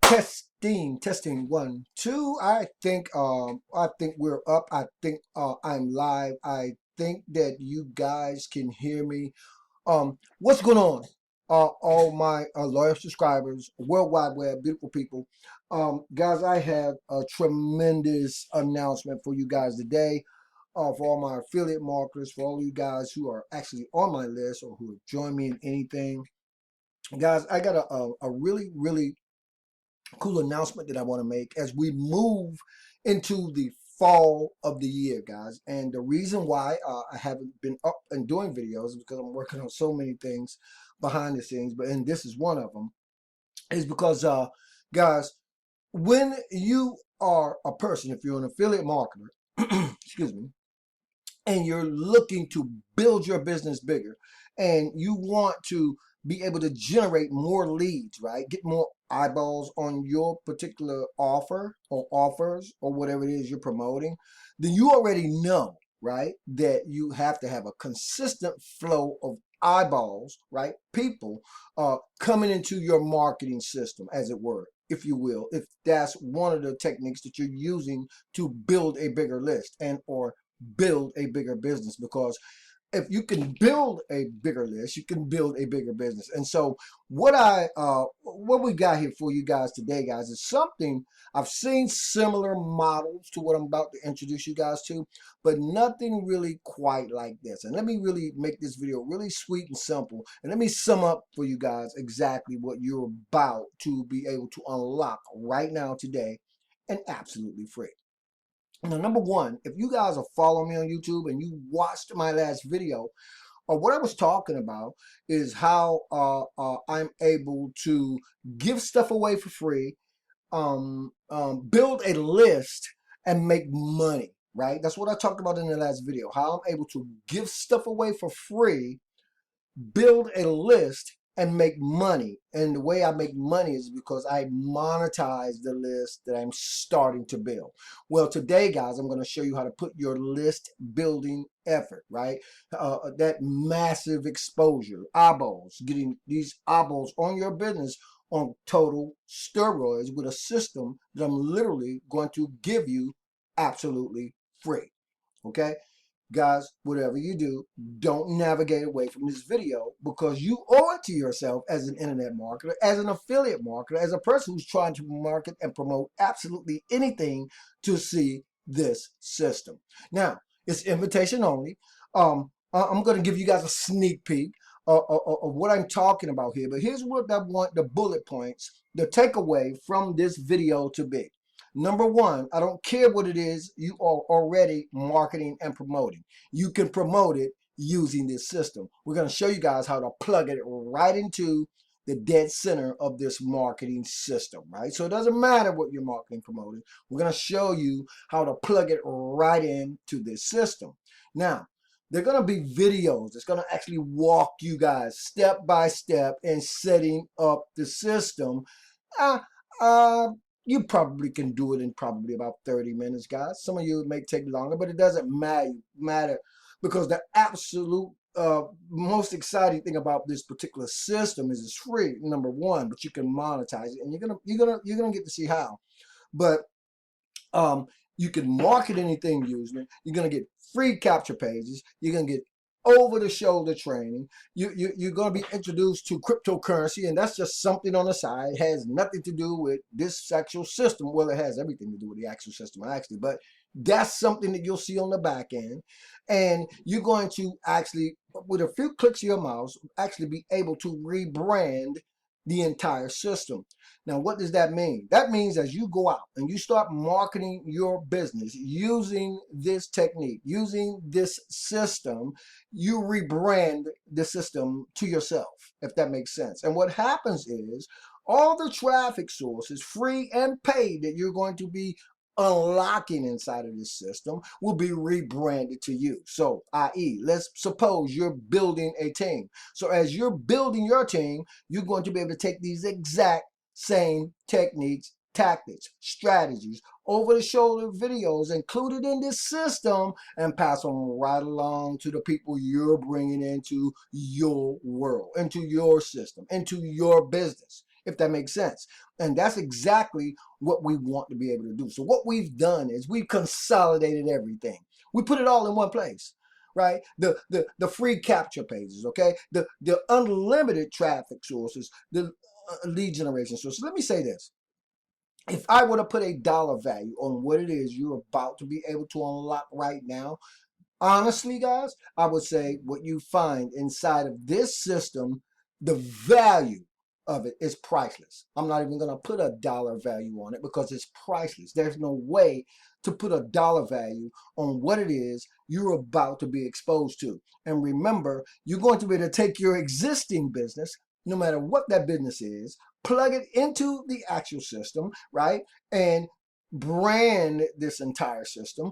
Testing, 1, 2. I think we're up. I think I'm live. I think that you guys can hear me. What's going on? All my loyal subscribers, World Wide Web, beautiful people. Guys, I have a tremendous announcement for you guys today. For all my affiliate marketers, for all you guys who are actually on my list or who have joined me in anything. Guys, I got a really cool announcement that I want to make as we move into the fall of the year, guys. And the reason why I haven't been up and doing videos is because I'm working on so many things behind the scenes, and this is one of them, is because, guys, when you are a person, if you're an affiliate marketer, excuse me, and you're looking to build your business bigger and you want to be able to generate more leads, right? Get more eyeballs on your particular offer or offers or whatever it is you're promoting, then you already know, right, that you have to have a consistent flow of eyeballs, right? People coming into your marketing system, as it were, if you will, if that's one of the techniques that you're using to build a bigger list and or build a bigger business. Because if you can build a bigger list, you can build a bigger business. And so what we got here for you guys today, guys, is something I've seen similar models to what I'm about to introduce you guys to, but nothing really quite like this. And let me really make this video really sweet and simple, and let me sum up for you guys exactly what you're about to be able to unlock right now today, and absolutely free. Now, number one, if you guys are following me on YouTube and you watched my last video, what I was talking about is how I'm able to give stuff away for free, build a list, and make money, right? That's what I talked about in the last video, how I'm able to give stuff away for free, build a list, and make money. And the way I make money is because I monetize the list that I'm starting to build. Well, today, guys, I'm going to show you how to put your list building effort, right? That massive exposure, eyeballs, getting these eyeballs on your business on total steroids with a system that I'm literally going to give you absolutely free. Okay? Guys, whatever you do, don't navigate away from this video, because you owe it to yourself as an internet marketer, as an affiliate marketer, as a person who's trying to market and promote absolutely anything, to see this system. Now, it's invitation only. I'm going to give you guys a sneak peek of what I'm talking about here, but here's what I want the bullet points, the takeaway from this video to be. Number one, I don't care what it is you are already marketing and promoting. You can promote it using this system. We're going to show you guys how to plug it right into the dead center of this marketing system, right? So it doesn't matter what you're marketing, promoting. We're going to show you how to plug it right into this system. Now, they're going to be videos. It's going to actually walk you guys step by step in setting up the system. Uh, uh, you probably can do it in probably about 30 minutes, guys. Some of you may take longer, but it doesn't matter, because the absolute most exciting thing about this particular system is it's free, number one, but you can monetize it, and you're gonna get to see how. But you can market anything using it. You're gonna get free capture pages. You're gonna get over-the-shoulder training. You're going to be introduced to cryptocurrency, and that's just something on the side. It has nothing to do with this actual system. Well, it has everything to do with the actual system, actually, but that's something that you'll see on the back end. And you're going to actually, with a few clicks of your mouse, actually be able to rebrand the entire system. Now, what does that mean? That means as you go out and you start marketing your business using this technique, using this system, you rebrand the system to yourself, if that makes sense. And what happens is all the traffic sources, free and paid, that you're going to be unlocking inside of this system will be rebranded to you. So, i.e., let's suppose you're building a team. So as you're building your team, you're going to be able to take these exact same techniques, tactics, strategies, over-the-shoulder videos included in this system, and pass them right along to the people you're bringing into your world, into your system, into your business. if that makes sense. And that's exactly what we want to be able to do. So what we've done is we've consolidated everything. We put it all in one place, right? The free capture pages, okay? The unlimited traffic sources, the lead generation sources. Let me say this. If I were to put a dollar value on what it is you're about to be able to unlock right now, honestly, guys, I would say what you find inside of this system, the value of it is priceless. I'm not even going to put a dollar value on it because it's priceless. There's no way to put a dollar value on what it is you're about to be exposed to. And remember, you're going to be able to take your existing business, no matter what that business is, plug it into the actual system, right? And brand this entire system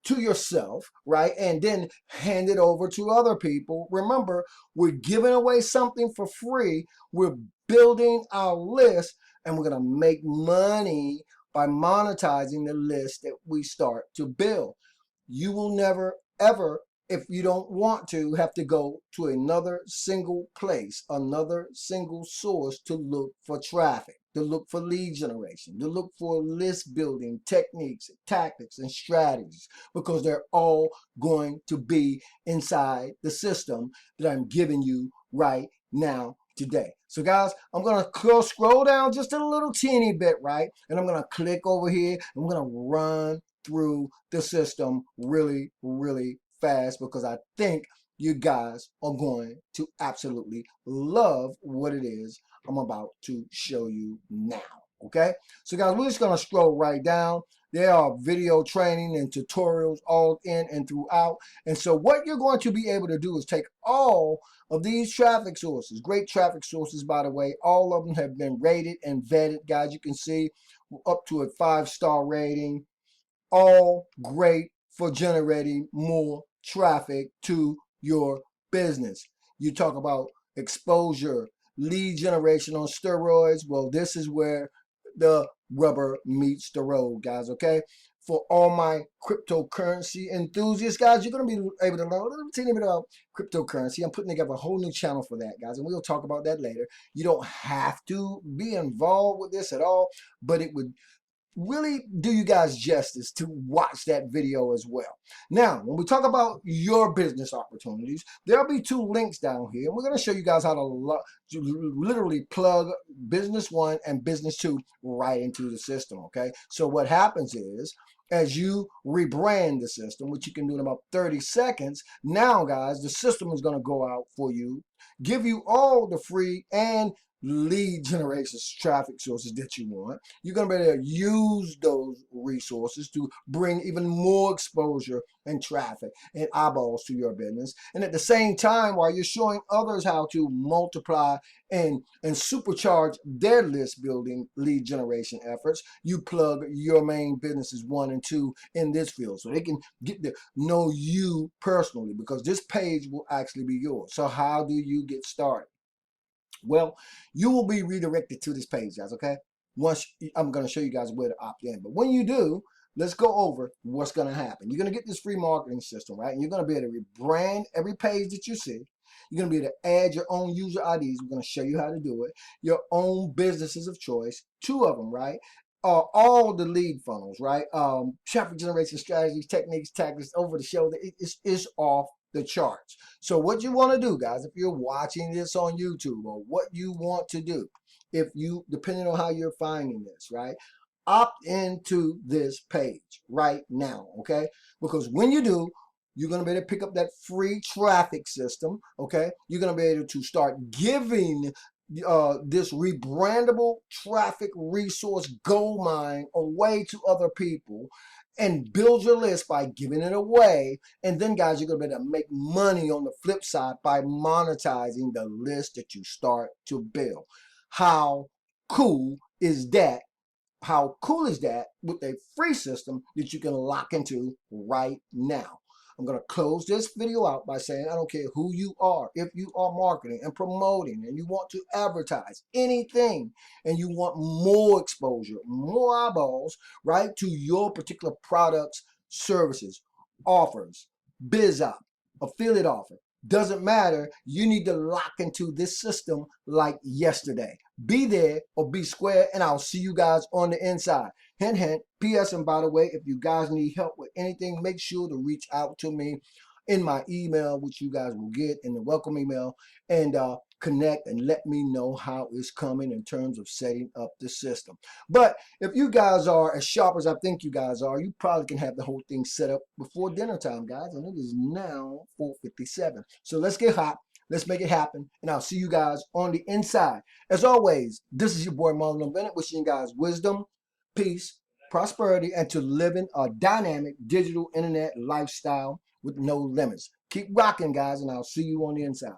to yourself, right? And then hand it over to other people. Remember, we're giving away something for free. We're building our list, and we're going to make money by monetizing the list that we start to build. You will never, ever, if you don't want to, have to go to another single place, another single source to look for traffic, to look for lead generation, to look for list building techniques, tactics, and strategies, because they're all going to be inside the system that I'm giving you right now today. So guys, I'm going to scroll down just a little teeny bit, right? And I'm going to click over here. I'm going to run through the system really, really fast, because I think you guys are going to absolutely love what it is I'm about to show you now. Okay, so guys, we're just going to scroll right down. There are video training and tutorials all in and throughout. And so what you're going to be able to do is take all of these traffic sources, great traffic sources, by the way. All of them have been rated and vetted, guys. You can see up to a 5-star rating. All great for generating more traffic to your business. You talk about exposure, lead generation on steroids. Well, this is where the rubber meets the road, guys, okay? For all my cryptocurrency enthusiasts, guys, you're going to be able to learn a little teeny bit about cryptocurrency. I'm putting together a whole new channel for that, guys, and we'll talk about that later. You don't have to be involved with this at all, but it would really do you guys justice to watch that video as well. Now, when we talk about your business opportunities, there'll be 2 links down here, and we're going to show you guys how to literally plug business 1 and business 2 right into the system. Okay, so what happens is, as you rebrand the system, which you can do in about 30 seconds, now guys, the system is going to go out for you, give you all the free and lead generation traffic sources that you want. You're going to be able to use those resources to bring even more exposure and traffic and eyeballs to your business. And at the same time, while you're showing others how to multiply and supercharge their list building lead generation efforts, you plug your main businesses 1 and 2 in this field so they can get to know you personally, because this page will actually be yours. So how do you get started? Well, you will be redirected to this page, guys, okay? Once I'm going to show you guys where to opt in. But when you do, let's go over what's going to happen. You're going to get this free marketing system, right? And you're going to be able to rebrand every page that you see. You're going to be able to add your own user IDs. We're going to show you how to do it. Your own businesses of choice, 2 of them, right? All the lead funnels, right? Traffic generation strategies, techniques, tactics, over the shoulder. It's off the charts. So what you want to do, guys, if you're watching this on YouTube, or what you want to do, if you, depending on how you're finding this, right, opt into this page right now, okay? Because when you do, you're going to be able to pick up that free traffic system, okay? You're going to be able to start giving this rebrandable traffic resource gold mine away to other people, and build your list by giving it away. And then, guys, you're going to be able to make money on the flip side by monetizing the list that you start to build. How cool is that? How cool is that with a free system that you can lock into right now? I'm going to close this video out by saying, I don't care who you are. If you are marketing and promoting and you want to advertise anything and you want more exposure, more eyeballs, right, to your particular products, services, offers, biz-op, affiliate offer, Doesn't matter. You need to lock into this system like yesterday. Be there or be square, and I'll see you guys on the inside. Hint, hint. P.S. And by the way, if you guys need help with anything, make sure to reach out to me in my email, which you guys will get in the welcome email, and connect and let me know how it's coming in terms of setting up the system. But if you guys are as sharp as I think you guys are, you probably can have the whole thing set up before dinner time, guys. And it is now 4:57. So let's get hot. Let's make it happen. And I'll see you guys on the inside. As always, this is your boy Marlon Bennett, wishing you guys wisdom, peace, prosperity, and to living a dynamic digital internet lifestyle with no limits. Keep rocking, guys, and I'll see you on the inside.